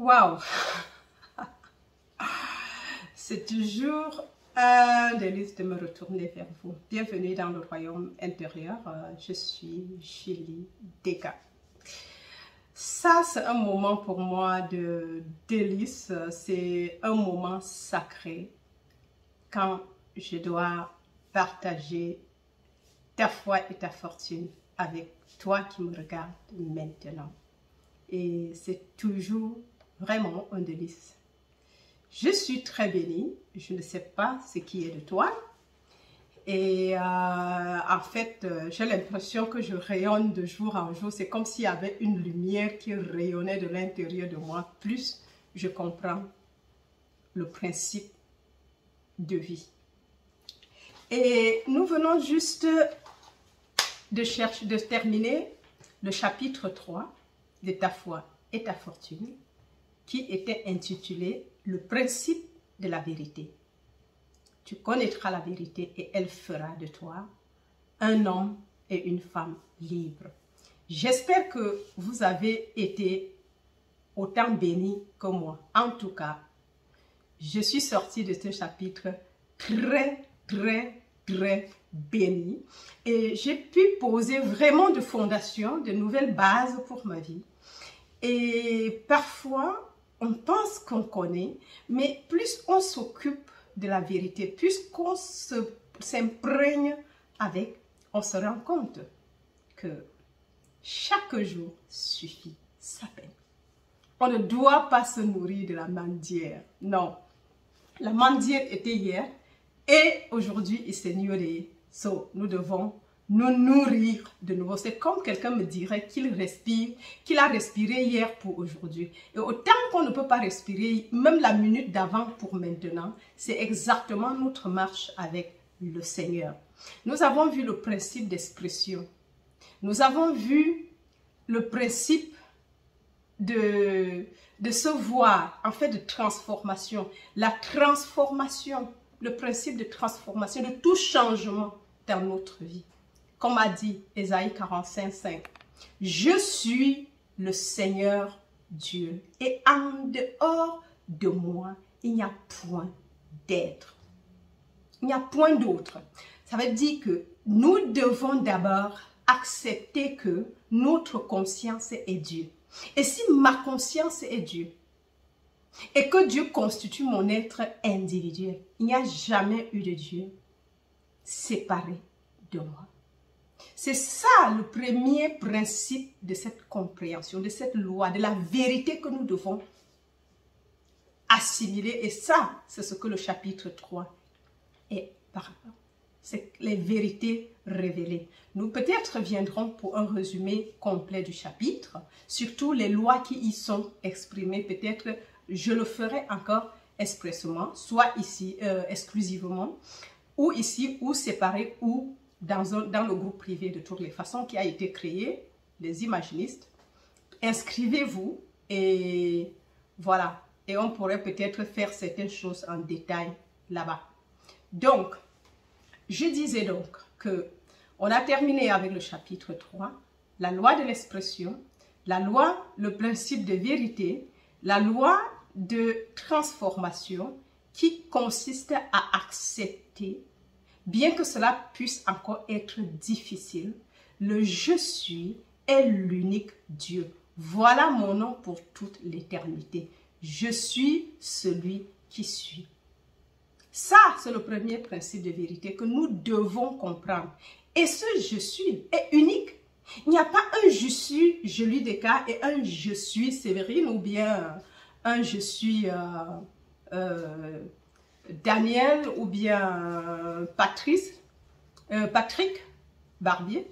Waouh! C'est toujours un délice de me retourner vers vous. Bienvenue dans le royaume intérieur. Je suis Julie Dega. Ça, c'est un moment pour moi de délice. C'est un moment sacré quand je dois partager ta foi et ta fortune avec toi qui me regardes maintenant. Et c'est toujours vraiment un délice. Je suis très bénie, je ne sais pas ce qui est de toi. Et en fait, j'ai l'impression que je rayonne de jour en jour. C'est comme s'il y avait une lumière qui rayonnait de l'intérieur de moi. Plus je comprends le principe de vie. Et nous venons juste de terminer le chapitre 3 de ta foi et ta fortune, qui était intitulé « Le principe de la vérité ». Tu connaîtras la vérité et elle fera de toi un homme et une femme libres. J'espère que vous avez été autant bénis que moi. En tout cas, je suis sortie de ce chapitre très bénie et j'ai pu poser vraiment de fondations, de nouvelles bases pour ma vie. Et parfois, on pense qu'on connaît, mais plus on s'occupe de la vérité, plus qu'on s'imprègne avec, on se rend compte que chaque jour suffit sa peine. On ne doit pas se nourrir de la mandière. Non, la mandière était hier et aujourd'hui il s'est ignoré. Nous devons nous nourrir de nouveau. C'est comme quelqu'un me dirait qu'il respire, qu'il a respiré hier pour aujourd'hui. Et autant qu'on ne peut pas respirer, même la minute d'avant pour maintenant, c'est exactement notre marche avec le Seigneur. Nous avons vu le principe d'expression. Nous avons vu le principe de se voir, en fait de transformation. La transformation, le principe de transformation, de tout changement dans notre vie. Comme a dit Ésaïe 45, 5, « Je suis le Seigneur Dieu et en dehors de moi, il n'y a point d'être. » Il n'y a point d'autre. Ça veut dire que nous devons d'abord accepter que notre conscience est Dieu. Et si ma conscience est Dieu, et que Dieu constitue mon être individuel, il n'y a jamais eu de Dieu séparé de moi. C'est ça le premier principe de cette compréhension, de cette loi, de la vérité que nous devons assimiler. Et ça, c'est ce que le chapitre 3 est par rapport. C'est les vérités révélées. Nous peut-être viendrons pour un résumé complet du chapitre, surtout les lois qui y sont exprimées. Peut-être je le ferai encore expressément, soit ici exclusivement, ou ici, ou séparé, ou dans le groupe privé de toutes les façons qui a été créé, les imaginistes. Inscrivez-vous et voilà. Et on pourrait peut-être faire certaines choses en détail là-bas. Donc, je disais donc que on a terminé avec le chapitre 3, la loi de l'expression, la loi, le principe de vérité, la loi de transformation qui consiste à accepter, bien que cela puisse encore être difficile, le « je suis » est l'unique Dieu. Voilà mon nom pour toute l'éternité. Je suis celui qui suis. Ça, c'est le premier principe de vérité que nous devons comprendre. Et ce « je suis » est unique. Il n'y a pas un « je suis » Julie Dega et un « je suis » Séverine ou bien un « je suis » Daniel ou bien Patrick Barbier.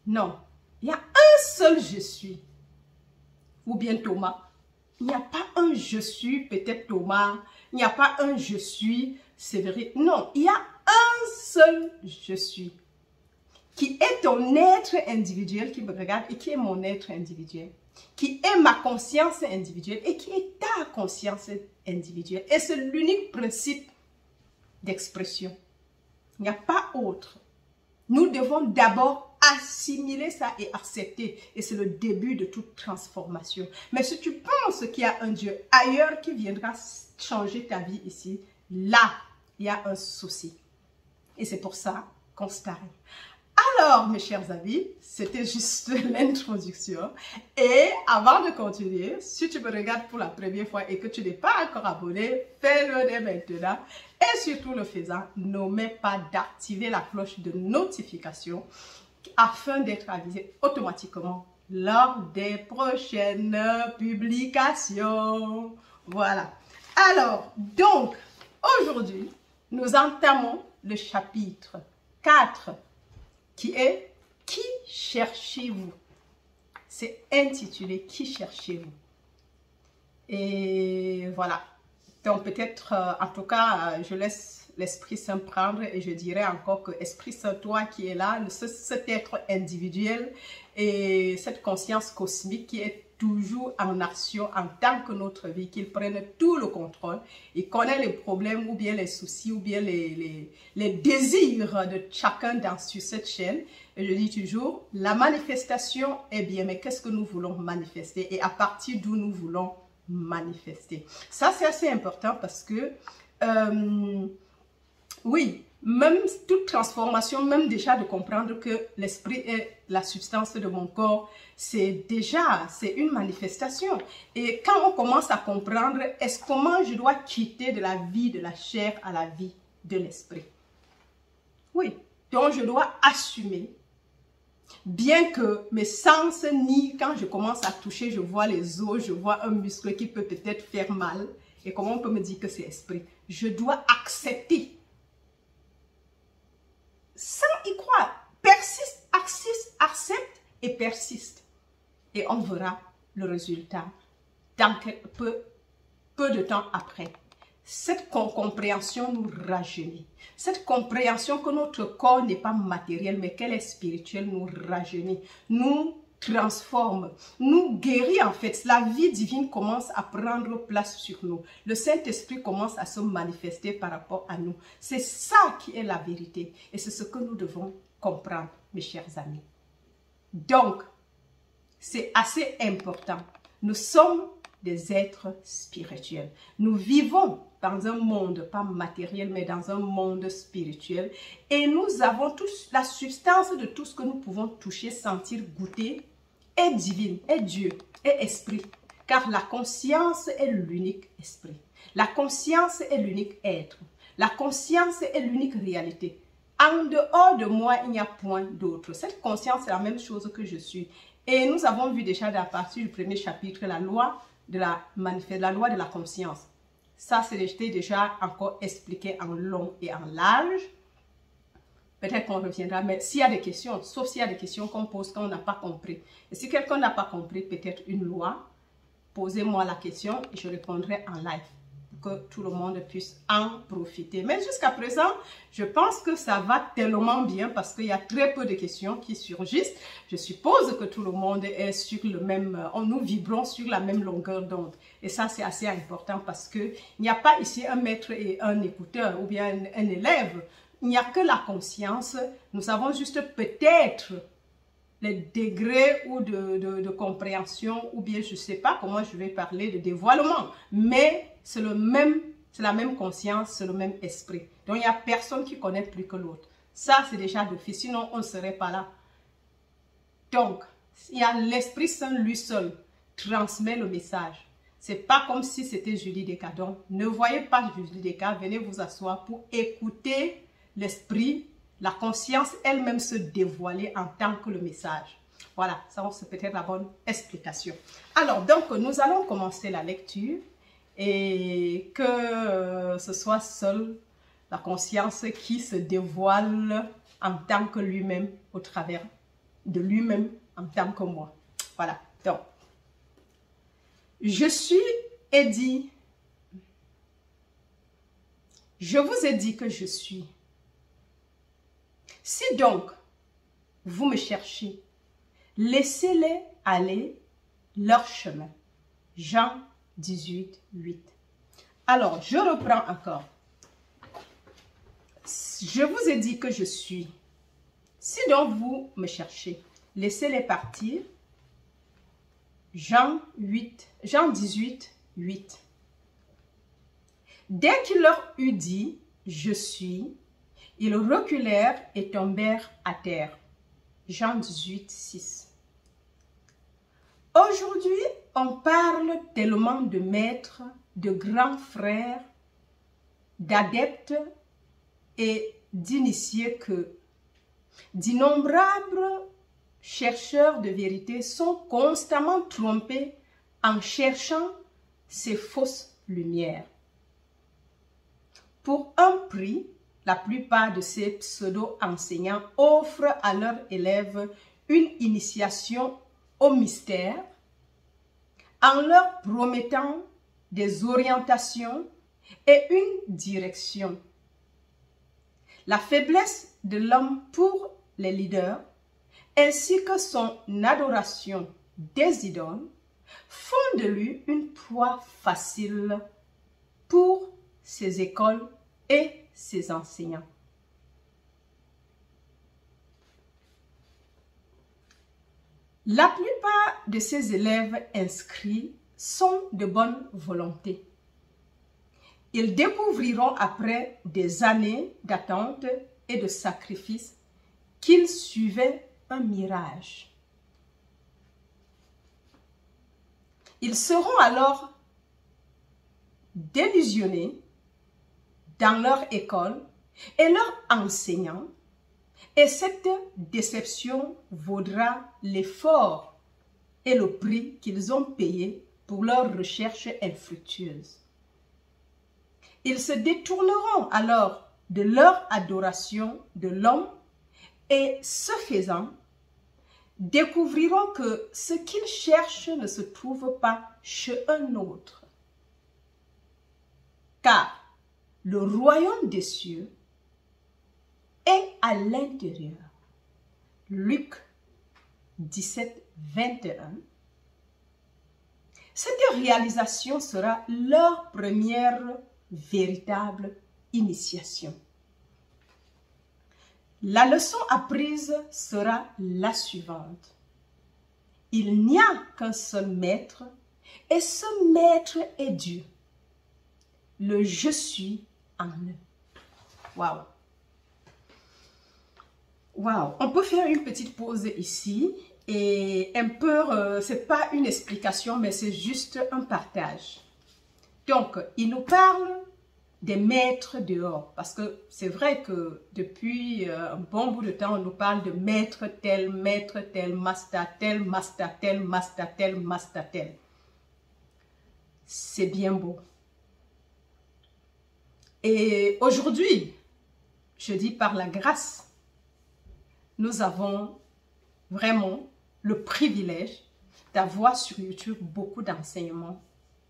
Non, il y a un seul je suis. Ou bien Thomas. Il n'y a pas un je suis, peut-être Thomas. Il n'y a pas un je suis Séverine. Non, il y a un seul je suis. Qui est ton être individuel qui me regarde et qui est mon être individuel. Qui est ma conscience individuelle et qui est ta conscience individuelle. Et c'est l'unique principe d'expression. Il n'y a pas autre. Nous devons d'abord assimiler ça et accepter. Et c'est le début de toute transformation. Mais si tu penses qu'il y a un Dieu ailleurs qui viendra changer ta vie ici, là, il y a un souci. Et c'est pour ça qu'on s'arrête. Alors, mes chers amis, c'était juste l'introduction. Et avant de continuer, si tu me regardes pour la première fois et que tu n'es pas encore abonné, fais-le dès maintenant. Et surtout le faisant, n'oublie pas d'activer la cloche de notification afin d'être avisé automatiquement lors des prochaines publications. Voilà. Alors, donc, aujourd'hui, nous entamons le chapitre 4 qui est « Qui cherchez-vous » C'est intitulé « Qui cherchez-vous » Et voilà. Donc peut-être, en tout cas, je laisse l'Esprit Saint prendre et je dirais encore que Esprit Saint, toi qui es là, cet être individuel et cette conscience cosmique qui est toujours en action en tant que notre vie, qu'il prenne tout le contrôle. Il connaît les problèmes ou bien les soucis ou bien les désirs de chacun sur cette chaîne. Et je dis toujours, la manifestation est bien, mais qu'est-ce que nous voulons manifester et à partir d'où nous voulons manifester. Ça, c'est assez important parce que, oui, même toute transformation, même déjà de comprendre que l'esprit est la substance de mon corps, c'est une manifestation. Et quand on commence à comprendre, comment je dois quitter de la vie de la chair à la vie de l'esprit. Oui, donc je dois assumer, bien que mes sens nient, quand je commence à toucher, je vois les os, je vois un muscle qui peut peut-être faire mal. Et comment on peut me dire que c'est esprit? Je dois accepter. Sans y croire, persiste, accepte et persiste. Et on verra le résultat dans peu de temps après. Cette compréhension nous rajeunit. Cette compréhension que notre corps n'est pas matériel, mais qu'elle est spirituelle, nous rajeunit, nous transforme, nous guérit en fait. La vie divine commence à prendre place sur nous. Le Saint-Esprit commence à se manifester par rapport à nous. C'est ça qui est la vérité. Et c'est ce que nous devons comprendre, mes chers amis. Donc, c'est assez important. Nous sommes des êtres spirituels. Nous vivons dans un monde, pas matériel, mais dans un monde spirituel. Et nous avons tous la substance de tout ce que nous pouvons toucher, sentir, goûter, est divine, est Dieu, est esprit. Car la conscience est l'unique esprit. La conscience est l'unique être. La conscience est l'unique réalité. En dehors de moi, il n'y a point d'autre. Cette conscience est la même chose que je suis. Et nous avons vu déjà à partir du premier chapitre la loi de la conscience. Ça, c'est déjà encore expliqué en long et en large. Peut-être qu'on reviendra, mais s'il y a des questions, sauf s'il y a des questions qu'on pose qu'on n'a pas compris. Et si quelqu'un n'a pas compris peut-être une loi, posez-moi la question et je répondrai en live pour que tout le monde puisse en profiter. Mais jusqu'à présent, je pense que ça va tellement bien parce qu'il y a très peu de questions qui surgissent. Je suppose que tout le monde est sur le même, nous vibrons sur la même longueur d'onde. Et ça, c'est assez important parce qu'il n'y a pas ici un maître et un écouteur ou bien un élève. Il n'y a que la conscience. Nous avons juste peut-être les degrés ou de compréhension ou bien je ne sais pas comment je vais parler de dévoilement. Mais c'est la même conscience, c'est le même esprit. Donc il n'y a personne qui connaît plus que l'autre. Ça c'est déjà d'office, sinon on ne serait pas là. Donc il y a l'Esprit Saint lui seul transmet le message. C'est pas comme si c'était Julie Desca. Donc ne voyez pas Julie Desca, venez vous asseoir pour écouter l'esprit, la conscience elle-même se dévoiler en tant que le message. Voilà, ça c'est peut-être la bonne explication. Alors, donc, nous allons commencer la lecture et que ce soit seule la conscience qui se dévoile en tant que lui-même, au travers de lui-même en tant que moi. Voilà, donc, je suis Eddie. Je vous ai dit que je suis. Si donc, vous me cherchez, laissez-les aller leur chemin. Jean 18, 8. Alors, je reprends encore. Je vous ai dit que je suis. Si donc vous me cherchez, laissez-les partir. Jean 18, 8. Dès qu'il leur eut dit, je suis, ils reculèrent et tombèrent à terre. Jean 18, 6. Aujourd'hui, on parle tellement de maîtres, de grands frères, d'adeptes et d'initiés que d'innombrables chercheurs de vérité sont constamment trompés en cherchant ces fausses lumières. Pour un prix, la plupart de ces pseudo-enseignants offrent à leurs élèves une initiation au mystère en leur promettant des orientations et une direction. La faiblesse de l'homme pour les leaders ainsi que son adoration des idoles font de lui une proie facile pour ses écoles et ses enseignants. La plupart de ces élèves inscrits sont de bonne volonté. Ils découvriront après des années d'attente et de sacrifice qu'ils suivaient un mirage. Ils seront alors délusionnés dans leur école et leurs enseignants, et cette déception vaudra l'effort et le prix qu'ils ont payé pour leur recherche infructueuse. Ils se détourneront alors de leur adoration de l'homme et, ce faisant, découvriront que ce qu'ils cherchent ne se trouve pas chez un autre. Car le royaume des cieux est à l'intérieur. Luc 17, 21. Cette réalisation sera leur première véritable initiation. La leçon apprise sera la suivante. Il n'y a qu'un seul maître et ce maître est Dieu. Le je suis en eux. Waouh! Waouh! On peut faire une petite pause ici et un peu, c'est pas une explication, mais c'est juste un partage. Donc, il nous parle des maîtres dehors, parce que c'est vrai que depuis un bon bout de temps, on nous parle de maître tel, master tel, master tel, master tel, master tel. C'est bien beau. Et aujourd'hui, je dis par la grâce, nous avons vraiment le privilège d'avoir sur YouTube beaucoup d'enseignements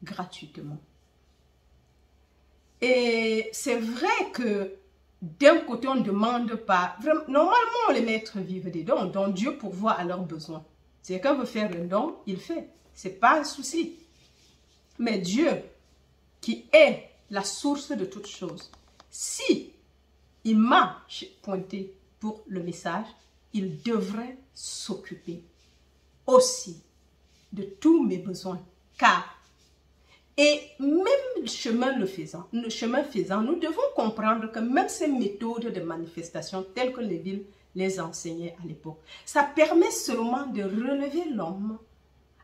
gratuitement. Et c'est vrai que d'un côté, on ne demande pas, vraiment, normalement les maîtres vivent des dons, donc Dieu pourvoit à leurs besoins. Si quelqu'un veut faire un don, il fait, ce n'est pas un souci. Mais Dieu, qui est la source de toutes choses, si il m'a pointé pour le message, il devrait s'occuper aussi de tous mes besoins, car et même le chemin faisant, nous devons comprendre que même ces méthodes de manifestation telles que Neville les enseignait à l'époque, ça permet seulement de relever l'homme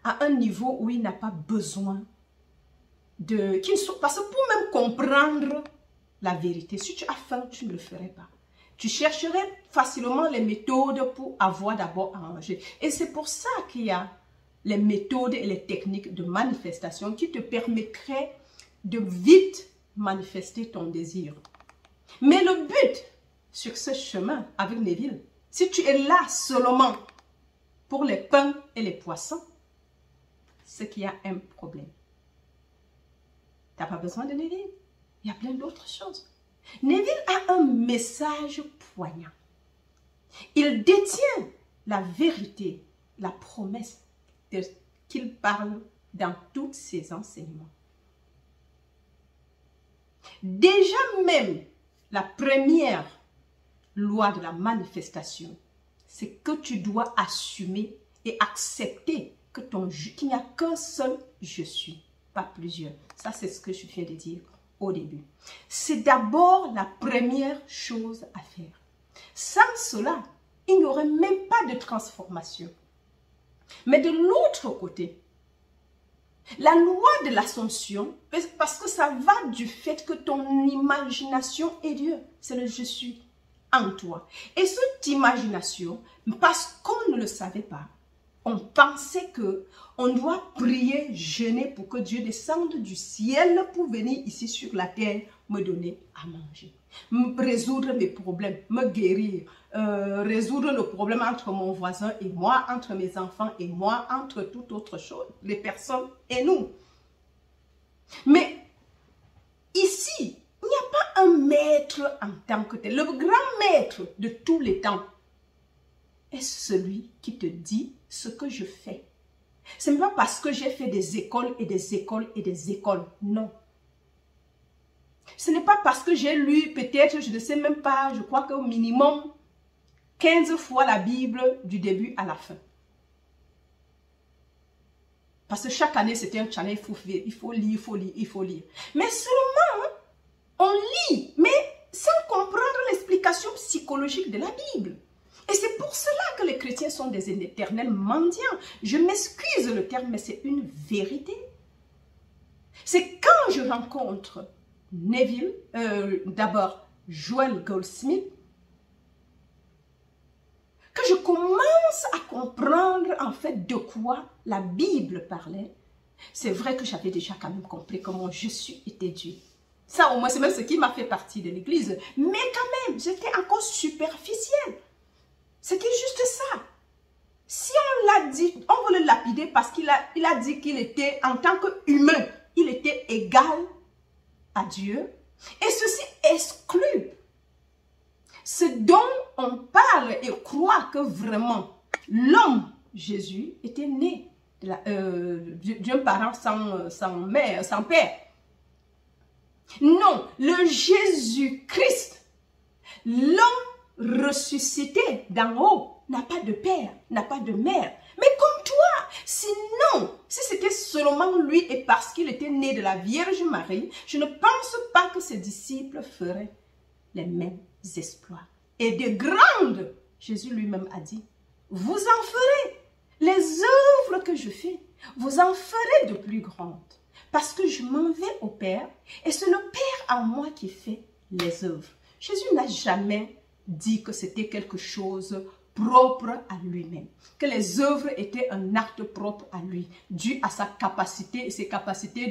à un niveau où il n'a pas besoin de... Parce que pour même comprendre la vérité, si tu as faim, tu ne le ferais pas. Tu chercherais facilement les méthodes pour avoir d'abord à manger. Et c'est pour ça qu'il y a les méthodes et les techniques de manifestation qui te permettraient de vite manifester ton désir. Mais le but sur ce chemin avec Neville, si tu es là seulement pour les pains et les poissons, c'est qu'il y a un problème. Tu n'as pas besoin de Neville. Il y a plein d'autres choses. Neville a un message poignant. Il détient la vérité, la promesse qu'il parle dans tous ses enseignements. Déjà même la première loi de la manifestation c'est que tu dois assumer et accepter que qu'il n'y a qu'un seul je suis, pas plusieurs. Ça, c'est ce que je viens de dire au début. C'est d'abord la première chose à faire. Sans cela, il n'y aurait même pas de transformation. Mais de l'autre côté, la loi de l'Assomption, parce que ça va du fait que ton imagination est Dieu, c'est le je suis en toi. Et cette imagination, parce qu'on ne le savait pas, on pensait que on doit prier, jeûner pour que Dieu descende du ciel pour venir ici sur la terre me donner à manger, me résoudre mes problèmes, me guérir, résoudre le problème entre mon voisin et moi, entre mes enfants et moi, entre toute autre chose, les personnes et nous. Mais ici, il n'y a pas un maître en tant que tel. Le grand maître de tous les temps est celui qui te dit ce que je fais. Ce n'est pas parce que j'ai fait des écoles et des écoles et des écoles. Non. Ce n'est pas parce que j'ai lu peut-être, je ne sais même pas, je crois qu'au minimum 15 fois la Bible du début à la fin. Parce que chaque année, c'était un challenge, il faut lire, il faut lire, il faut lire. Mais seulement, on lit, mais sans comprendre l'explication psychologique de la Bible. Et c'est pour cela que les chrétiens sont des éternels mendiants. Je m'excuse le terme, mais c'est une vérité. C'est quand je rencontre Neville, d'abord Joel Goldsmith, que je commence à comprendre en fait de quoi la Bible parlait. C'est vrai que j'avais déjà quand même compris comment Jésus était Dieu. Ça au moins c'est même ce qui m'a fait partie de l'église. Mais quand même, j'étais encore superficielle. C'était juste ça. Si on l'a dit, on veut le lapider parce qu'il a dit qu'il était, en tant qu'humain, il était égal à Dieu. Et ceci exclut ce dont on parle et croit que vraiment l'homme, Jésus, était né d'un parent sans mère, sans père. Non, le Jésus-Christ, l'homme ressuscité d'en haut, n'a pas de père, n'a pas de mère. Mais comme toi, sinon, si c'était seulement lui et parce qu'il était né de la Vierge Marie, je ne pense pas que ses disciples feraient les mêmes exploits. Et de grandes, Jésus lui-même a dit, vous en ferez. Les œuvres que je fais, vous en ferez de plus grandes. Parce que je m'en vais au Père et c'est le Père en moi qui fait les œuvres. Jésus n'a jamais dit que c'était quelque chose propre à lui-même, que les œuvres étaient un acte propre à lui, dû à sa capacité et ses capacités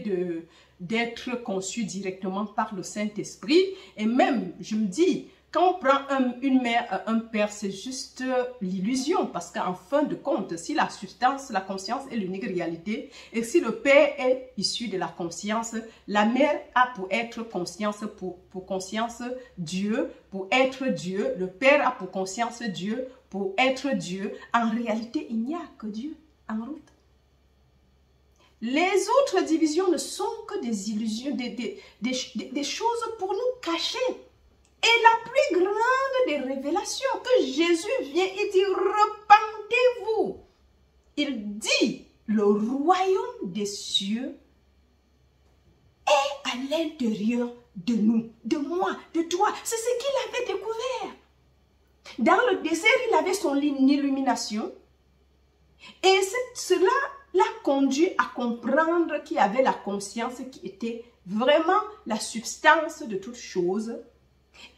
d'être conçues directement par le Saint-Esprit. Et même, je me dis, quand on prend une mère, un père, c'est juste l'illusion, parce qu'en fin de compte, si la substance, la conscience est l'unique réalité, et si le père est issu de la conscience, la mère a pour être conscience, pour conscience Dieu, pour être Dieu, le père a pour conscience Dieu, pour être Dieu. En réalité, il n'y a que Dieu en route. Les autres divisions ne sont que des illusions, des choses pour nous cacher. Et la plus grande des révélations que Jésus vient, il dit, repentez-vous. Il dit, le royaume des cieux est à l'intérieur de nous, de moi, de toi. C'est ce qu'il avait découvert. Dans le désert, il avait son illumination. Et cela l'a conduit à comprendre qu'il avait la conscience qui était vraiment la substance de toutes choses.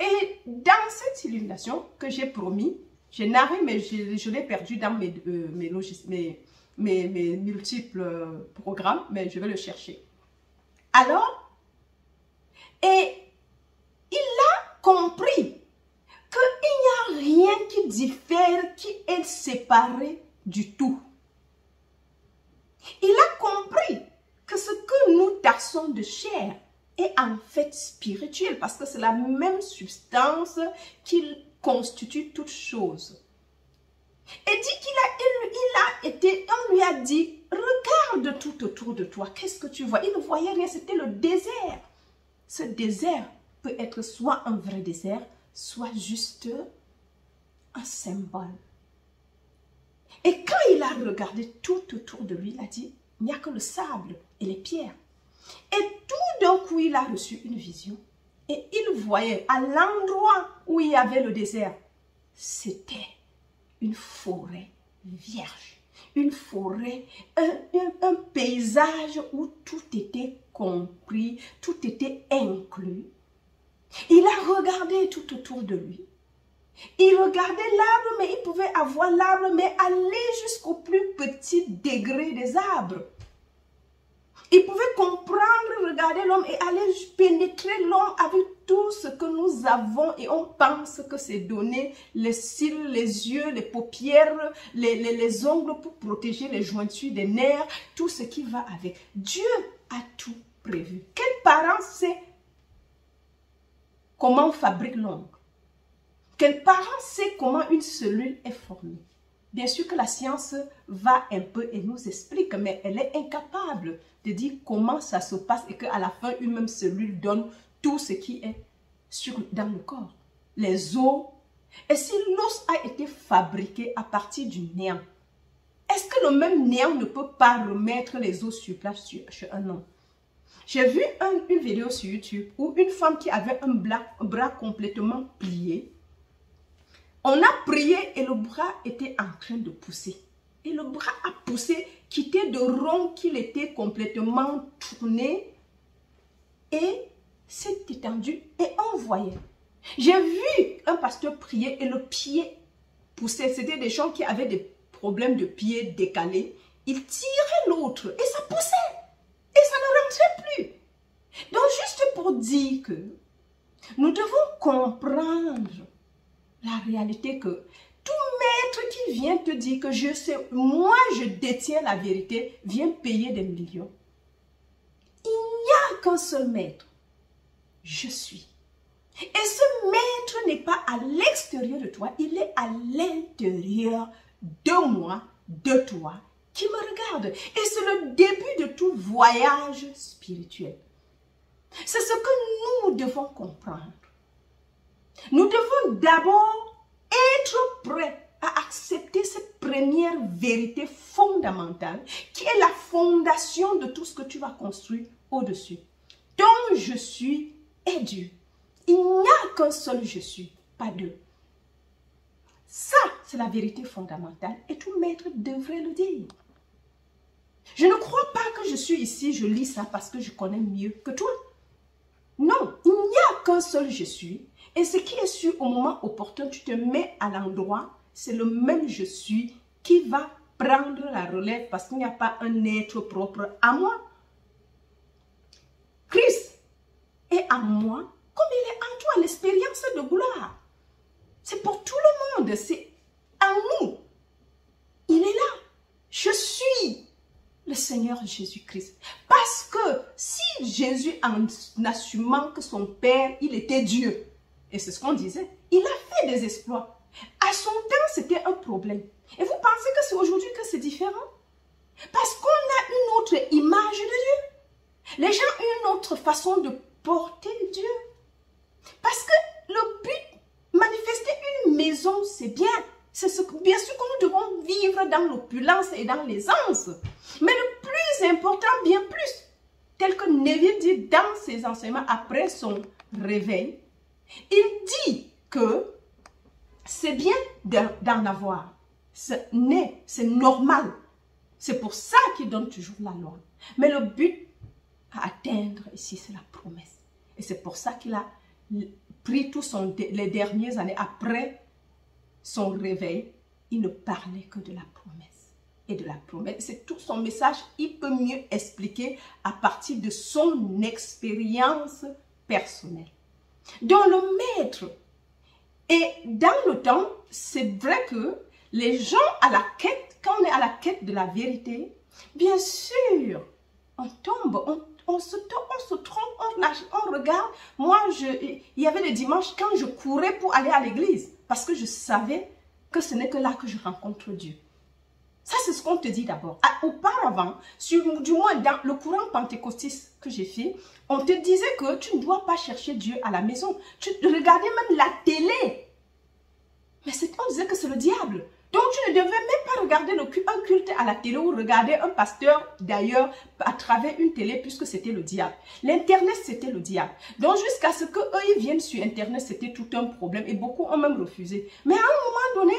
Et dans cette illumination que j'ai promis, j'ai narré, mais je l'ai perdu dans mes multiples programmes, mais je vais le chercher. Alors, et il a compris qu'il n'y a rien qui diffère, qui est séparé du tout. Il a compris que ce que nous taxons de chair est en fait spirituel, parce que c'est la même substance qui constitue toute chose. Et dit on lui a dit, regarde tout autour de toi, qu'est-ce que tu vois? Il ne voyait rien, c'était le désert. Ce désert peut être soit un vrai désert, soit juste un symbole Et quand il a regardé tout autour de lui, il a dit, il n'y a que le sable et les pierres. Et tout d'un coup, il a reçu une vision. Et il voyait à l'endroit où il y avait le désert, c'était une forêt vierge. Une forêt, un paysage où tout était compris, tout était inclus. Il a regardé tout autour de lui. Il regardait l'arbre, mais il pouvait avoir l'arbre, mais aller jusqu'au plus petit degré des arbres. Il pouvait comprendre, regarder l'homme et aller pénétrer l'homme avec tout ce que nous avons et on pense que c'est donné les cils, les yeux, les paupières, les ongles pour protéger les jointures des nerfs, tout ce qui va avec. Dieu a tout prévu. Quel parent sait comment on fabrique l'ongle? Quel parent sait comment une cellule est formée? Bien sûr que la science va un peu et nous explique, mais elle est incapable de dire comment ça se passe et qu'à la fin, une même cellule donne tout ce qui est dans le corps. Les os. Et si l'os a été fabriqué à partir du néant, est-ce que le même néant ne peut pas remettre les os sur place chez un homme? J'ai vu une vidéo sur YouTube où une femme qui avait un bras complètement plié, on a prié et le bras était en train de pousser. Et le bras a poussé, quitté de rond qu'il était complètement tourné et s'est étendu et on voyait. J'ai vu un pasteur prier et le pied poussait. C'était des gens qui avaient des problèmes de pied décalés. Il tirait l'autre et ça poussait. Et ça ne rentrait plus. Donc juste pour dire que nous devons comprendre la réalité que tout maître qui vient te dire que je sais, moi je détiens la vérité, vient payer des millions. Il n'y a qu'un seul maître. Je suis. Et ce maître n'est pas à l'extérieur de toi, il est à l'intérieur de moi, de toi, qui me regarde. Et c'est le début de tout voyage spirituel. C'est ce que nous devons comprendre. Nous devons d'abord être prêts à accepter cette première vérité fondamentale qui est la fondation de tout ce que tu vas construire au-dessus. Donc je suis est Dieu. Il n'y a qu'un seul je suis, pas deux. Ça, c'est la vérité fondamentale et tout maître devrait le dire. Je ne crois pas que je suis ici, je lis ça parce que je connais mieux que toi. Non, il n'y a qu'un seul je suis. Et ce qui est sûr, au moment opportun, tu te mets à l'endroit, c'est le même je suis qui va prendre la relève parce qu'il n'y a pas un être propre à moi. Christ est en moi comme il est en toi, l'expérience de gloire. C'est pour tout le monde, c'est en nous. Il est là. Je suis le Seigneur Jésus-Christ. Parce que si Jésus, en assumant que son Père, il était Dieu, et c'est ce qu'on disait, il a fait des exploits. À son temps, c'était un problème. Et vous pensez que c'est aujourd'hui que c'est différent? Parce qu'on a une autre image de Dieu. Les gens ont une autre façon de porter Dieu. Parce que le but, manifester une maison, c'est bien. C'est bien sûr que nous devons vivre dans l'opulence et dans l'aisance. Mais le plus important, bien plus, tel que Neville dit dans ses enseignements après son réveil, il dit que c'est bien d'en avoir. C'est normal. C'est pour ça qu'il donne toujours la loi. Mais le but à atteindre ici, c'est la promesse. Et c'est pour ça qu'il a pris les dernières années après son réveil, il ne parlait que de la promesse. Et de la promesse, c'est tout son message, il peut mieux expliquer à partir de son expérience personnelle. Donc le maître, et dans le temps, c'est vrai que les gens à la quête, quand on est à la quête de la vérité, bien sûr, on tombe, on se trompe, on regarde. Moi, il y avait des dimanches quand je courais pour aller à l'église, parce que je savais que ce n'est que là que je rencontre Dieu. Ça, c'est ce qu'on te dit d'abord. Auparavant, du moins dans le courant pentecôtiste que j'ai fait, on te disait que tu ne dois pas chercher Dieu à la maison. Tu regardais même la télé. Mais on disait que c'est le diable. Donc, tu ne devais même pas regarder un culte à la télé ou regarder un pasteur d'ailleurs à travers une télé puisque c'était le diable. L'Internet, c'était le diable. Donc, jusqu'à ce qu'eux, ils viennent sur Internet, c'était tout un problème et beaucoup ont même refusé. Mais à un moment donné,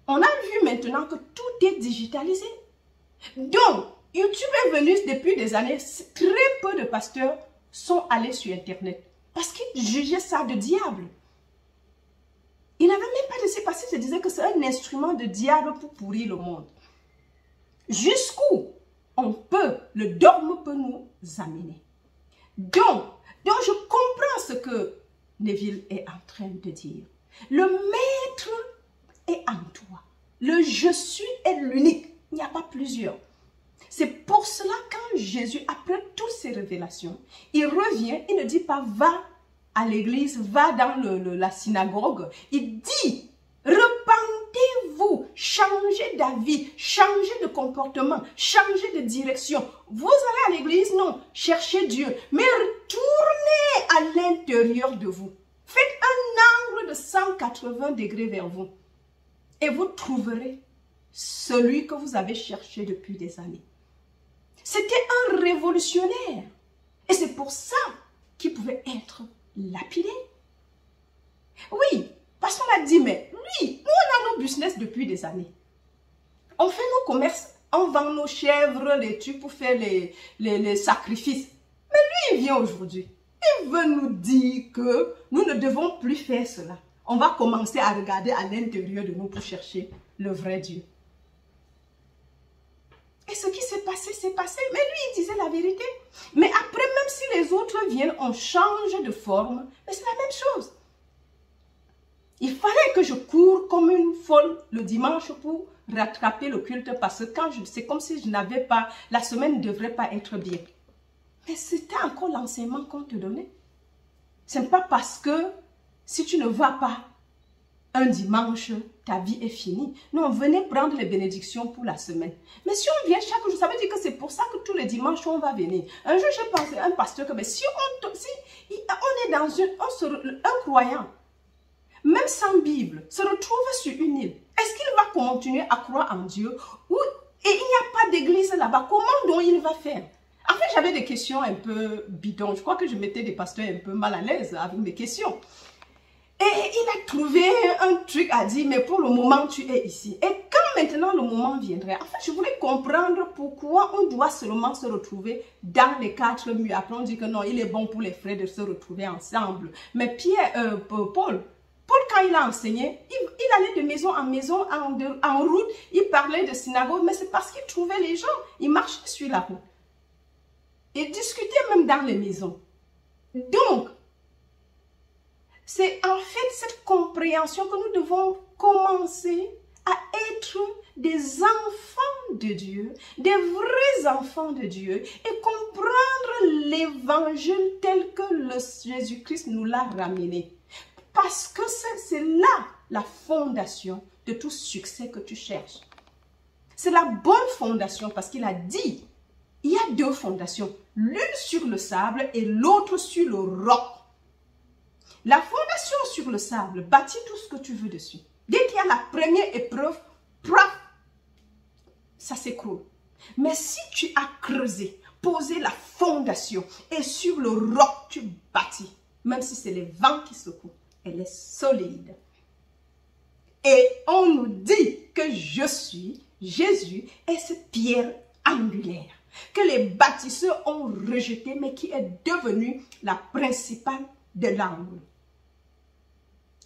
on a vu maintenant que tout est digitalisé. Donc, YouTube est venu depuis des années, très peu de pasteurs sont allés sur Internet parce qu'ils jugeaient ça de diable. Il n'avait même pas laissé passer, il se disait que c'est un instrument de diable pour pourrir le monde. Jusqu'où le dogme peut nous amener. Donc je comprends ce que Neville est en train de dire. Le maître est en toi. Le je suis est l'unique. Il n'y a pas plusieurs. C'est pour cela quand Jésus, après toutes ces révélations, il revient, il ne dit pas va à l'église, va dans la synagogue. Il dit, repentez-vous, changez d'avis, changez de comportement, changez de direction. Vous allez à l'église, non, cherchez Dieu, mais retournez à l'intérieur de vous. Faites un angle de 180 degrés vers vous et vous trouverez celui que vous avez cherché depuis des années. C'était un révolutionnaire et c'est pour ça qu'il pouvait être lapidé. Oui, parce qu'on a dit, mais lui, nous on a nos business depuis des années. On fait nos commerces, on vend nos chèvres, les trucs pour faire les sacrifices. Mais lui, il vient aujourd'hui. Il veut nous dire que nous ne devons plus faire cela. On va commencer à regarder à l'intérieur de nous pour chercher le vrai Dieu. Et ce qui s'est passé, c'est passé. Mais lui, il disait la vérité. Mais après, même si les autres viennent, on change de forme. Mais c'est la même chose. Il fallait que je cours comme une folle le dimanche pour rattraper le culte. Parce que c'est comme si je n'avais pas, la semaine ne devrait pas être bien. Mais c'était encore l'enseignement qu'on te donnait. Ce n'est pas parce que si tu ne vas pas un dimanche, ta vie est finie. Non, venez prendre les bénédictions pour la semaine. Mais si on vient chaque jour, ça veut dire que c'est pour ça que tous les dimanches, on va venir. Un jour, j'ai pensé à un pasteur que mais si on est dans un croyant, même sans Bible, se retrouve sur une île, est-ce qu'il va continuer à croire en Dieu et il n'y a pas d'église là-bas? Comment donc il va faire? En fait, j'avais des questions un peu bidons. Je crois que je mettais des pasteurs un peu mal à l'aise avec mes questions. Et il a trouvé un truc à dire, mais pour le moment, tu es ici. Et quand maintenant le moment viendrait, en fait, je voulais comprendre pourquoi on doit seulement se retrouver dans les 4 murs. Après, on dit que non, il est bon pour les frères de se retrouver ensemble. Mais Paul, quand il a enseigné, il allait de maison en maison, en route, il parlait de synagogue, mais c'est parce qu'il trouvait les gens. Il marchait sur la route. Il discutait même dans les maisons. Donc, c'est en fait cette compréhension que nous devons commencer à être des enfants de Dieu, des vrais enfants de Dieu et comprendre l'évangile tel que Jésus-Christ nous l'a ramené. Parce que c'est là la fondation de tout succès que tu cherches. C'est la bonne fondation parce qu'il a dit, il y a 2 fondations, l'une sur le sable et l'autre sur le roc. La fondation sur le sable bâtit tout ce que tu veux dessus. Dès qu'il y a la première épreuve, ça s'écroule. Mais si tu as creusé, posé la fondation et sur le roc tu bâtis, même si c'est les vents qui secouent, elle est solide. Et on nous dit que je suis, Jésus, est cette pierre angulaire que les bâtisseurs ont rejetée mais qui est devenue la principale de l'angle.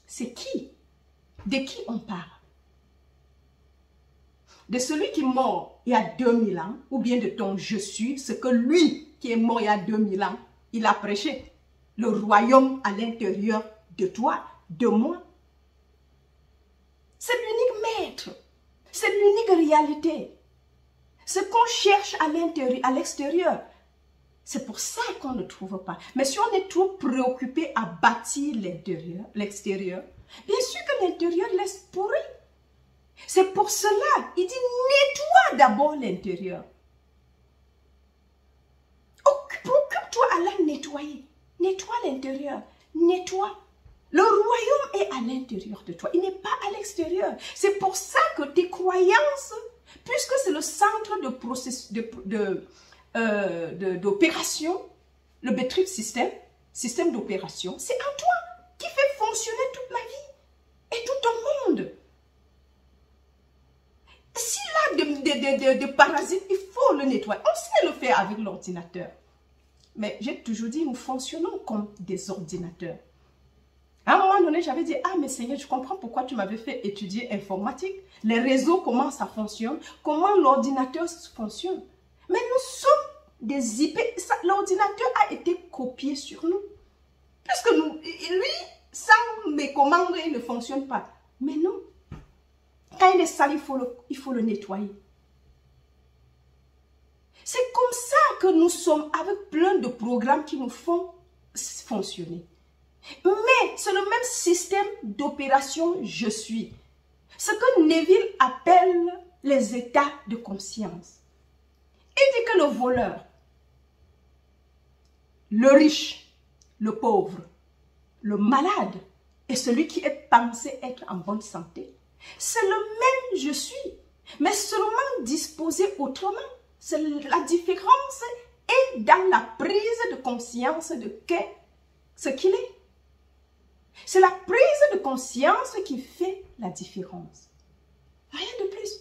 C'est qui? De qui on parle? De celui qui est mort il y a 2000 ans, ou bien de ton je suis, ce que lui qui est mort il y a 2000 ans, il a prêché. Le royaume à l'intérieur de toi, de moi. C'est l'unique maître. C'est l'unique réalité. Ce qu'on cherche à l'intérieur, à l'extérieur, c'est pour ça qu'on ne trouve pas. Mais si on est trop préoccupé à bâtir l'extérieur, bien sûr que l'intérieur laisse pourrir. C'est pour cela, il dit nettoie d'abord l'intérieur. Occupe-toi à la nettoyer. Nettoie l'intérieur. Nettoie. Le royaume est à l'intérieur de toi, il n'est pas à l'extérieur. C'est pour ça que tes croyances, puisque c'est le centre de processus d'opération, le Betrip système d'opération, c'est en toi qui fait fonctionner toute la vie et tout ton monde. S'il a des parasites, il faut le nettoyer. On sait le faire avec l'ordinateur. Mais j'ai toujours dit, nous fonctionnons comme des ordinateurs. À un moment donné, j'avais dit, ah mais Seigneur, je comprends pourquoi tu m'avais fait étudier informatique. Les réseaux, comment ça fonctionne, comment l'ordinateur fonctionne. Mais nous sommes des IP. L'ordinateur a été copié sur nous. Puisque lui, sans mes commandes, il ne fonctionne pas. Mais non. Quand il est sale, il faut le nettoyer. C'est comme ça que nous sommes avec plein de programmes qui nous font fonctionner. Mais c'est le même système d'opération je suis. Ce que Neville appelle les états de conscience. Il dit que le voleur, le riche, le pauvre, le malade et celui qui est pensé être en bonne santé, c'est le même je suis, mais seulement disposé autrement. La différence est dans la prise de conscience de ce qu'il est. C'est la prise de conscience qui fait la différence. Rien de plus.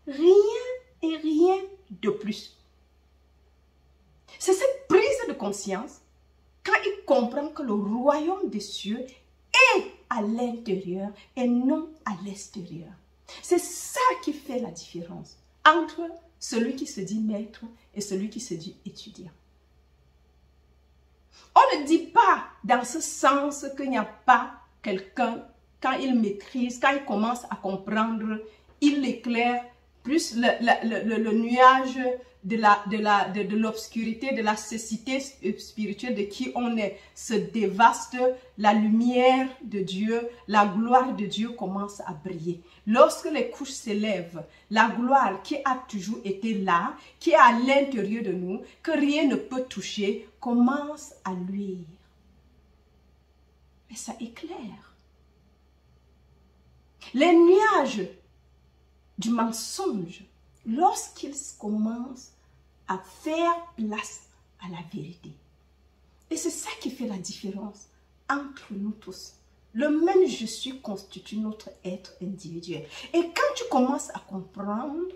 Rien et rien de plus. C'est cette prise de conscience quand il comprend que le royaume des cieux est à l'intérieur et non à l'extérieur. C'est ça qui fait la différence entre celui qui se dit maître et celui qui se dit étudiant. On ne dit pas dans ce sens qu'il n'y a pas quelqu'un, quand il maîtrise, quand il commence à comprendre, il éclaire plus le nuage de l'obscurité, de la cécité spirituelle de qui on est, se dévaste, la lumière de Dieu, la gloire de Dieu commence à briller. Lorsque les couches s'élèvent, la gloire qui a toujours été là, qui est à l'intérieur de nous, que rien ne peut toucher, commence à luire. Et ça éclaire. Les nuages du mensonge, lorsqu'ils commencent à faire place à la vérité. Et c'est ça qui fait la différence entre nous tous. Le même je suis constitue notre être individuel. Et quand tu commences à comprendre,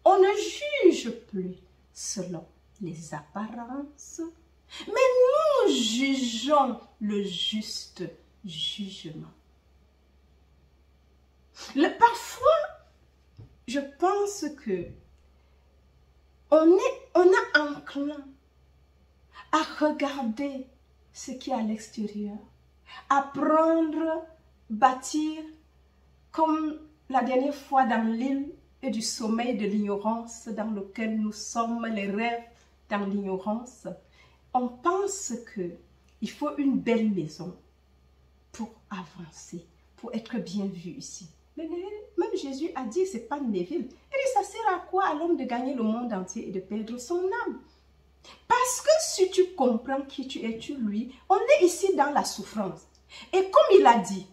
on ne juge plus selon les apparences, mais nous jugeons le juste jugement. Parfois, je pense que on a enclin à regarder ce qui est à l'extérieur, à prendre, bâtir, comme la dernière fois dans l'île et du sommeil de l'ignorance dans lequel nous sommes, les rêves dans l'ignorance. On pense qu'il faut une belle maison pour avancer, pour être bien vu ici. Mais même Jésus a dit, c'est pas Neville. Il dit, ça sert à quoi à l'homme de gagner le monde entier et de perdre son âme? Parce que si tu comprends qui tu es, tu lui, on est ici dans la souffrance. Et comme il a dit,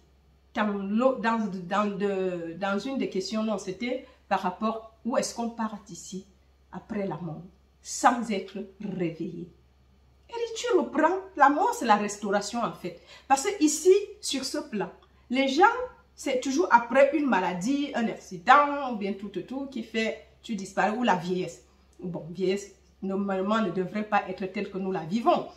dans une des questions, non, c'était par rapport où est-ce qu'on part d'ici après la mort, sans être réveillé. Et tu reprends, la mort c'est la restauration en fait. Parce que ici, sur ce plan, les gens, c'est toujours après une maladie, un accident, ou bien tout qui fait, tu disparais, ou la vieillesse. Bon, vieillesse, normalement, ne devrait pas être telle que nous la vivons.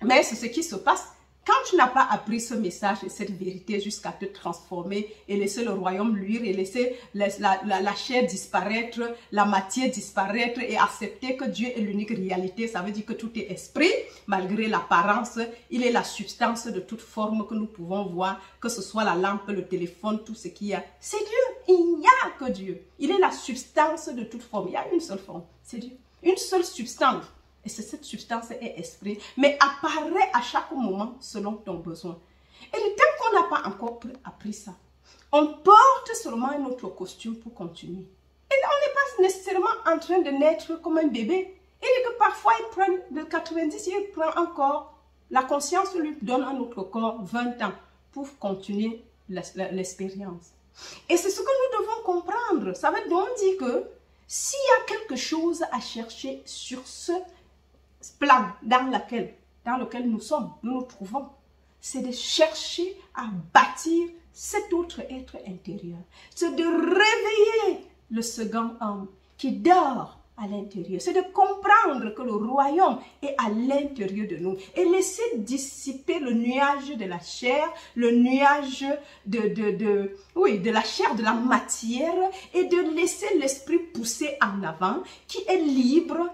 Mais c'est ce qui se passe quand tu n'as pas appris ce message et cette vérité jusqu'à te transformer et laisser le royaume luire et laisser la chair disparaître, la matière disparaître et accepter que Dieu est l'unique réalité. Ça veut dire que tout est esprit, malgré l'apparence. Il est la substance de toute forme que nous pouvons voir, que ce soit la lampe, le téléphone, tout ce qu'il y a. C'est Dieu. Il n'y a que Dieu. Il est la substance de toute forme. Il y a une seule forme. C'est Dieu. Une seule substance. Et cette substance est esprit, mais apparaît à chaque moment selon ton besoin. Et le temps qu'on n'a pas encore appris ça, on porte seulement un autre costume pour continuer. Et là, on n'est pas nécessairement en train de naître comme un bébé. Il dit que parfois, il prend de 90, il prend encore La conscience lui donne à notre corps 20 ans pour continuer l'expérience. Et c'est ce que nous devons comprendre. Ça veut donc dire que s'il y a quelque chose à chercher sur ce plan dans lequel nous nous trouvons, c'est de chercher à bâtir cet autre être intérieur. C'est de réveiller le second homme qui dort à l'intérieur. C'est de comprendre que le royaume est à l'intérieur de nous et laisser dissiper le nuage de la chair, le nuage de la chair, de la matière, et de laisser l'esprit pousser en avant, qui est libre.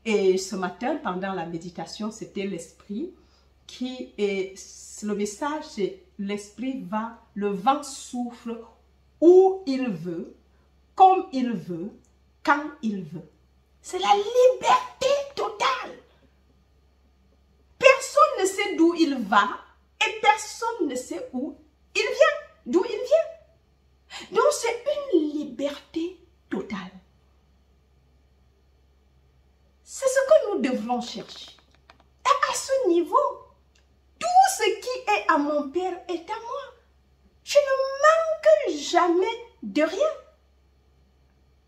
Et ce matin, pendant la méditation, c'était l'esprit qui est... Le message, c'est l'esprit va, le vent souffle où il veut, comme il veut, quand il veut. C'est la liberté totale. Personne ne sait d'où il va et personne ne sait où il vient, d'où il vient. Donc c'est une liberté totale. C'est ce que nous devrons chercher. Et à ce niveau, tout ce qui est à mon Père est à moi. Je ne manque jamais de rien.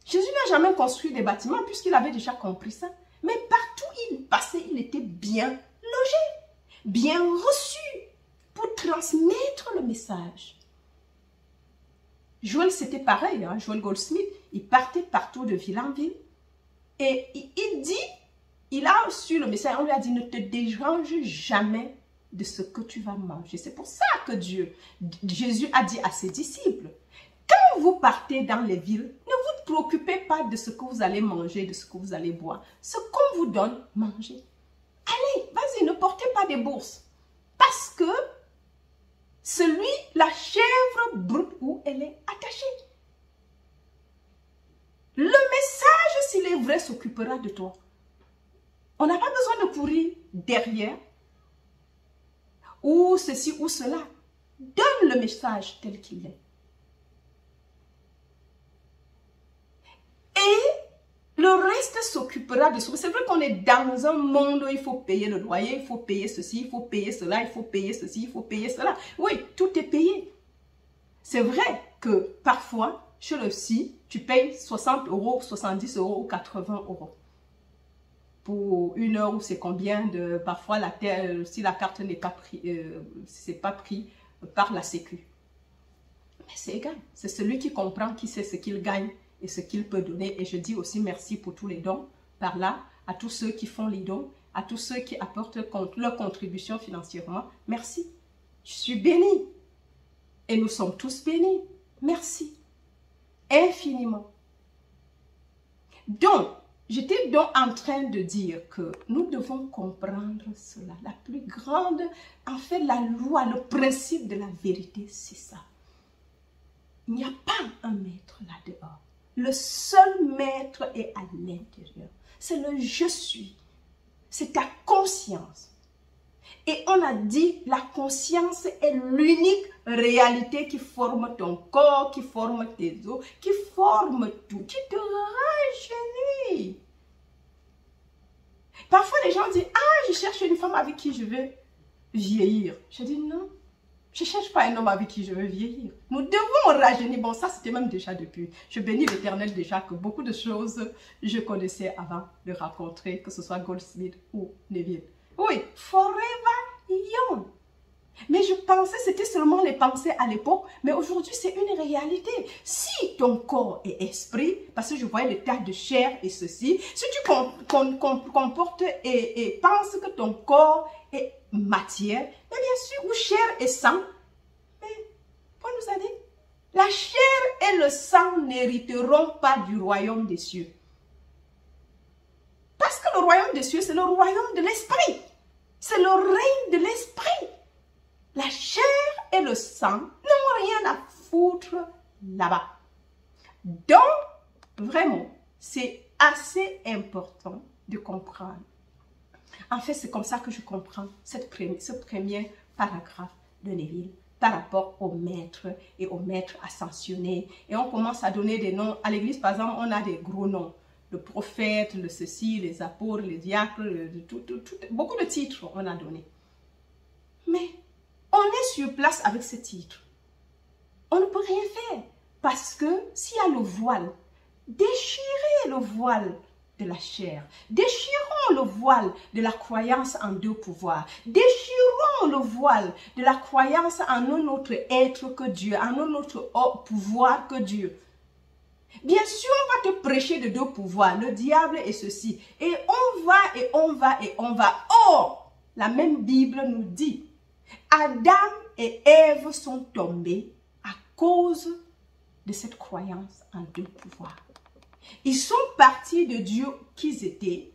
Jésus n'a jamais construit des bâtiments puisqu'il avait déjà compris ça. Mais partout où il passait, il était bien logé, bien reçu pour transmettre le message. Joël, c'était pareil. Hein? Joël Goldsmith, il partait partout de ville en ville. Et il a reçu le message. On lui a dit, ne te dérange jamais de ce que tu vas manger. C'est pour ça que Jésus a dit à ses disciples, quand vous partez dans les villes, ne vous préoccupez pas de ce que vous allez manger, de ce que vous allez boire. Ce qu'on vous donne, mangez. Allez, vas-y, ne portez pas des bourses. Parce que la chèvre broute où elle est attachée. Le message, s'il est vrai, s'occupera de toi. On n'a pas besoin de courir derrière ou ceci ou cela. Donne le message tel qu'il est. Et le reste s'occupera de soi. C'est vrai qu'on est dans un monde où il faut payer le loyer, il faut payer ceci, il faut payer cela, il faut payer ceci, il faut payer cela. Oui, tout est payé. C'est vrai que parfois, chez le psy, tu payes 60 €, 70 € ou 80 €. Pour une heure où c'est combien de... Parfois, si la carte n'est pas pris par la sécu. Mais c'est égal. C'est celui qui comprend, qui sait ce qu'il gagne et ce qu'il peut donner. Et je dis aussi merci pour tous les dons par là, à tous ceux qui font les dons, à tous ceux qui apportent leur contribution financièrement. Merci. Je suis bénie. Et nous sommes tous bénis. Merci. Infiniment. Donc, j'étais donc en train de dire que nous devons comprendre cela. La plus grande, en fait, la loi, le principe de la vérité, c'est ça. Il n'y a pas un maître là-dehors. Le seul maître est à l'intérieur. C'est le je suis. C'est ta conscience. Et on a dit, la conscience est l'unique réalité qui forme ton corps, qui forme tes os, qui forme tout, qui te rajeunit. Parfois, les gens disent, ah, je cherche une femme avec qui je veux vieillir. Je dis, non, je ne cherche pas un homme avec qui je veux vieillir. Nous devons rajeunir. Bon, ça, c'était même déjà depuis. Je bénis l'Éternel déjà que beaucoup de choses, je connaissais avant de rencontrer, que ce soit Goldsmith ou Neville. Oui, forever young. Mais je pensais, c'était seulement les pensées à l'époque, mais aujourd'hui, c'est une réalité. Si ton corps est esprit, parce que je voyais le tas de chair et ceci, si tu comportes et penses que ton corps est matière, mais bien sûr, ou chair et sang, mais Paul nous a dit, la chair et le sang n'hériteront pas du royaume des cieux. Parce que le royaume des cieux, c'est le royaume de l'esprit. C'est le règne de l'esprit. La chair et le sang n'ont rien à foutre là-bas. Donc, vraiment, c'est assez important de comprendre. En fait, c'est comme ça que je comprends ce premier paragraphe de Neville par rapport aux maîtres et aux maîtres ascensionnés. Et on commence à donner des noms. À l'église, par exemple, on a des gros noms. Le prophète, le ceci, les apôtres, les diacres, beaucoup de titres on a donné. Mais on est sur place avec ce titre. On ne peut rien faire parce que s'il y a le voile, déchirez le voile de la chair. Déchirons le voile de la croyance en deux pouvoirs. Déchirons le voile de la croyance en un autre être que Dieu, en un autre pouvoir que Dieu. Bien sûr, on va te prêcher de deux pouvoirs, le diable et ceci. Et on va, et on va, et on va. Or, la même Bible nous dit, Adam et Ève sont tombés à cause de cette croyance en deux pouvoirs. Ils sont partis de Dieu qu'ils étaient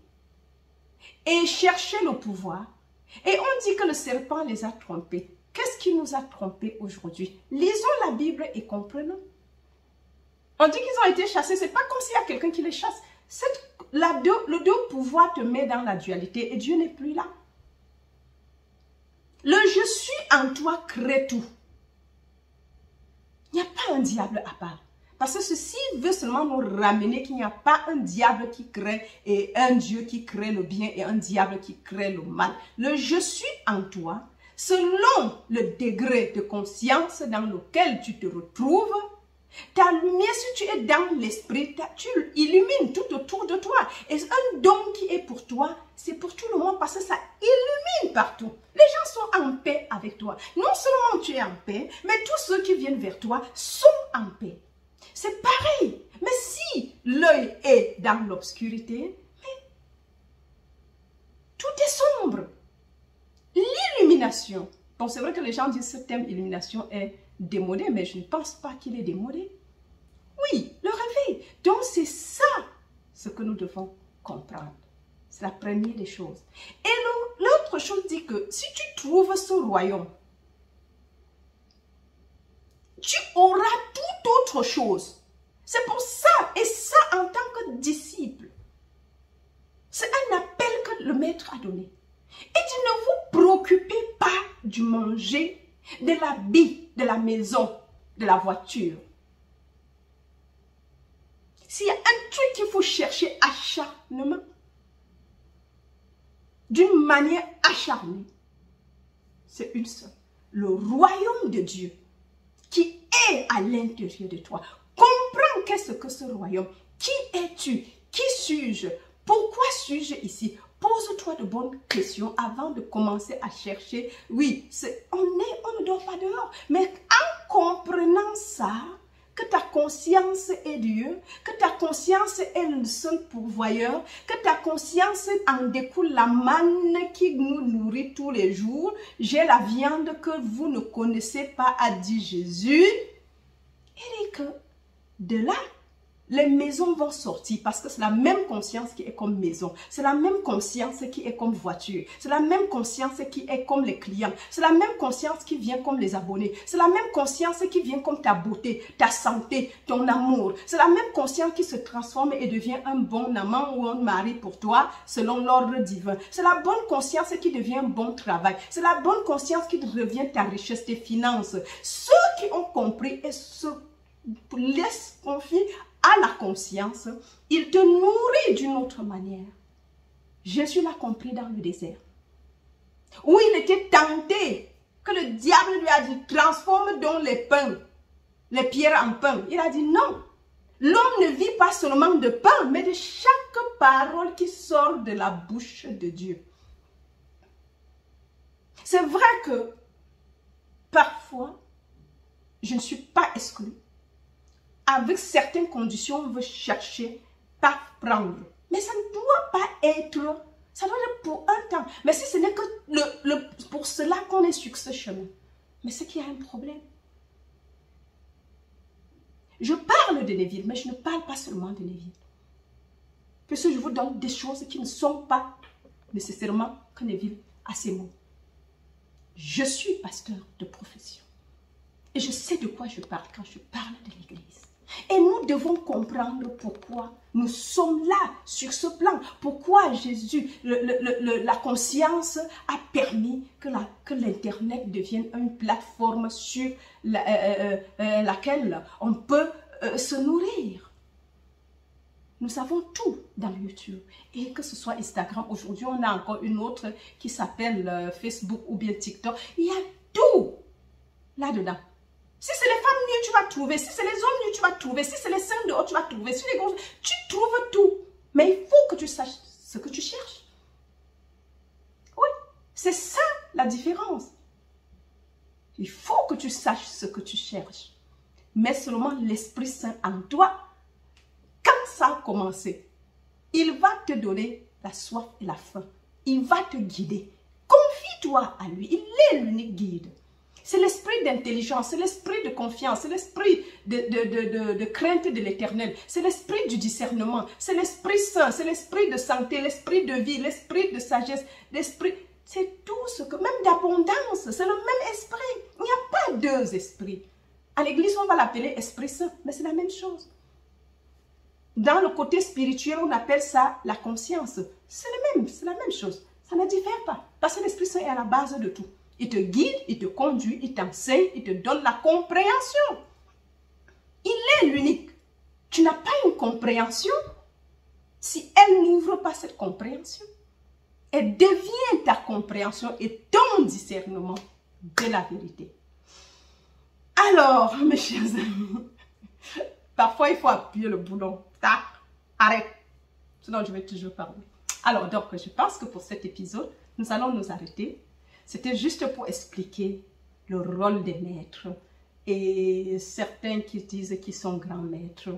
et cherchaient le pouvoir. Et on dit que le serpent les a trompés. Qu'est-ce qui nous a trompés aujourd'hui? Lisons la Bible et comprenons. On dit qu'ils ont été chassés. Ce n'est pas comme s'il y a quelqu'un qui les chasse. Le deux pouvoirs te met dans la dualité et Dieu n'est plus là. Le je suis en toi crée tout. Il n'y a pas un diable à part. Parce que ceci veut seulement nous ramener qu'il n'y a pas un diable qui crée et un Dieu qui crée le bien et un diable qui crée le mal. Le je suis en toi, selon le degré de conscience dans lequel tu te retrouves, ta lumière, si tu es dans l'esprit, tu illumines tout autour de toi. Et un don qui est pour toi, c'est pour tout le monde parce que ça illumine partout. Les gens sont en paix avec toi. Non seulement tu es en paix, mais tous ceux qui viennent vers toi sont en paix. C'est pareil. Mais si l'œil est dans l'obscurité, tout est sombre. L'illumination. Bon, c'est vrai que les gens disent que ce thème illumination est démodé, mais je ne pense pas qu'il est démodé. Oui, le réveil. Donc, c'est ça ce que nous devons comprendre. C'est la première des choses. Et l'autre chose dit que si tu trouves ce royaume, tu auras toute autre chose. C'est pour ça, et ça en tant que disciple, c'est un appel que le maître a donné. Et dit, ne vous préoccupez pas du manger, de l'habit, de la maison, de la voiture. S'il y a un truc qu'il faut chercher acharnement, d'une manière acharnée, c'est une seule. Le royaume de Dieu qui est à l'intérieur de toi. Comprends qu'est-ce que ce royaume. Qui es-tu? Qui suis-je? Pourquoi suis-je ici? Pose-toi de bonnes questions avant de commencer à chercher. Oui, on ne dort pas dehors. Mais en comprenant ça, que ta conscience est Dieu, que ta conscience est le seul pourvoyeur, que ta conscience en découle la manne qui nous nourrit tous les jours. J'ai la viande que vous ne connaissez pas, a dit Jésus. Et que de là, les maisons vont sortir parce que c'est la même conscience qui est comme maison. C'est la même conscience qui est comme voiture. C'est la même conscience qui est comme les clients. C'est la même conscience qui vient comme les abonnés. C'est la même conscience qui vient comme ta beauté, ta santé, ton amour. C'est la même conscience qui se transforme et devient un bon amant ou un mari pour toi selon l'ordre divin. C'est la bonne conscience qui devient un bon travail. C'est la bonne conscience qui devient ta richesse, tes finances. Ceux qui ont compris et se laissent confier à la conscience, il te nourrit d'une autre manière. Jésus l'a compris dans le désert, où il était tenté, que le diable lui a dit, transforme donc les pains, les pierres en pain. Il a dit non, l'homme ne vit pas seulement de pain, mais de chaque parole qui sort de la bouche de Dieu. C'est vrai que parfois, je ne suis pas exclue. Avec certaines conditions, on veut chercher, pas prendre. Mais ça ne doit pas être, ça doit être pour un temps. Mais si ce n'est que pour cela qu'on est sur ce chemin, mais c'est qu'il y a un problème. Je parle de Neville, mais je ne parle pas seulement de Neville. Parce que je vous donne des choses qui ne sont pas nécessairement que Neville a ces mots. Je suis pasteur de profession. Et je sais de quoi je parle quand je parle de l'Église. Et nous devons comprendre pourquoi nous sommes là, sur ce plan. Pourquoi Jésus, la conscience a permis que l'Internet devienne une plateforme sur laquelle on peut se nourrir. Nous avons tout dans YouTube. Et que ce soit Instagram, aujourd'hui on a encore une autre qui s'appelle Facebook ou bien TikTok. Il y a tout là-dedans. Si c'est les femmes nues, tu vas trouver. Si c'est les hommes nus, tu vas trouver. Si c'est les seins dehors, tu vas trouver. Si les gros, tu trouves tout. Mais il faut que tu saches ce que tu cherches. Oui, c'est ça la différence. Il faut que tu saches ce que tu cherches. Mais seulement l'Esprit Saint en toi, quand ça a commencé, il va te donner la soif et la faim. Il va te guider. Confie-toi à lui. Il est l'unique guide. C'est l'esprit d'intelligence, c'est l'esprit de confiance, c'est l'esprit de crainte de l'éternel, c'est l'esprit du discernement, c'est l'esprit saint, c'est l'esprit de santé, l'esprit de vie, l'esprit de sagesse, l'esprit, c'est tout ce que, même d'abondance, c'est le même esprit. Il n'y a pas deux esprits. À l'église, on va l'appeler esprit saint, mais c'est la même chose. Dans le côté spirituel, on appelle ça la conscience. C'est la même chose. Ça ne diffère pas, parce que l'esprit saint est à la base de tout. Il te guide, il te conduit, il t'enseigne, il te donne la compréhension. Il est l'unique. Tu n'as pas une compréhension si elle n'ouvre pas cette compréhension. Elle devient ta compréhension et ton discernement de la vérité. Alors, mes chers amis, parfois il faut appuyer le bouton. Tac, arrête. Sinon, je vais toujours parler. Alors, donc, je pense que pour cet épisode, nous allons nous arrêter. C'était juste pour expliquer le rôle des maîtres et certains qui disent qu'ils sont grands maîtres.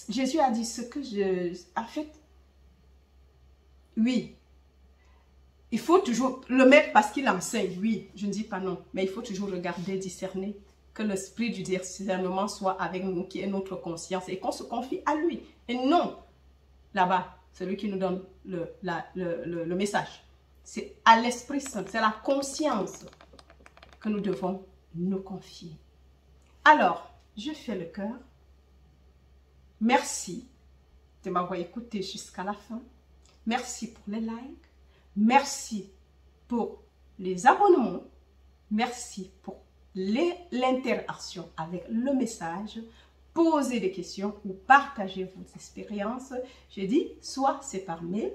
Jésus a dit ce que en fait, oui, il faut toujours le maître parce qu'il enseigne, oui, je ne dis pas non, mais il faut toujours regarder, discerner, que l'esprit du discernement soit avec nous, qui est notre conscience et qu'on se confie à lui. Et non, là-bas, c'est lui qui nous donne le message. C'est à l'Esprit Saint, c'est la conscience que nous devons nous confier. Alors, je fais le cœur. Merci de m'avoir écouté jusqu'à la fin. Merci pour les likes. Merci pour les abonnements. Merci pour l'interaction avec le message. Posez des questions ou partagez vos expériences. Je dis, soit c'est par mail,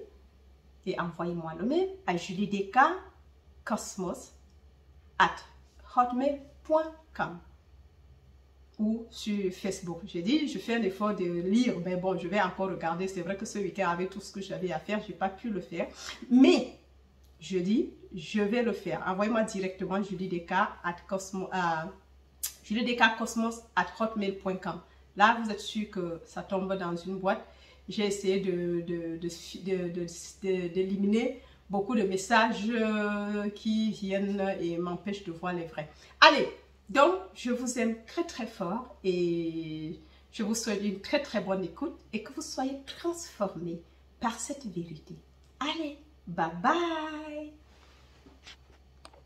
et envoyez-moi le mail à juliedekacosmos@hotmail.com ou sur Facebook. J'ai dit, je fais un effort de lire, mais bon, je vais encore regarder. C'est vrai que ce week-end, avec tout ce que j'avais à faire, je n'ai pas pu le faire. Mais, je dis, je vais le faire. Envoyez-moi directement juliedekacosmos@hotmail.com. Là, vous êtes sûr que ça tombe dans une boîte. J'ai essayé d'éliminer beaucoup de messages qui viennent et m'empêchent de voir les vrais. Allez, donc je vous aime très très fort et je vous souhaite une très très bonne écoute et que vous soyez transformés par cette vérité. Allez, bye bye!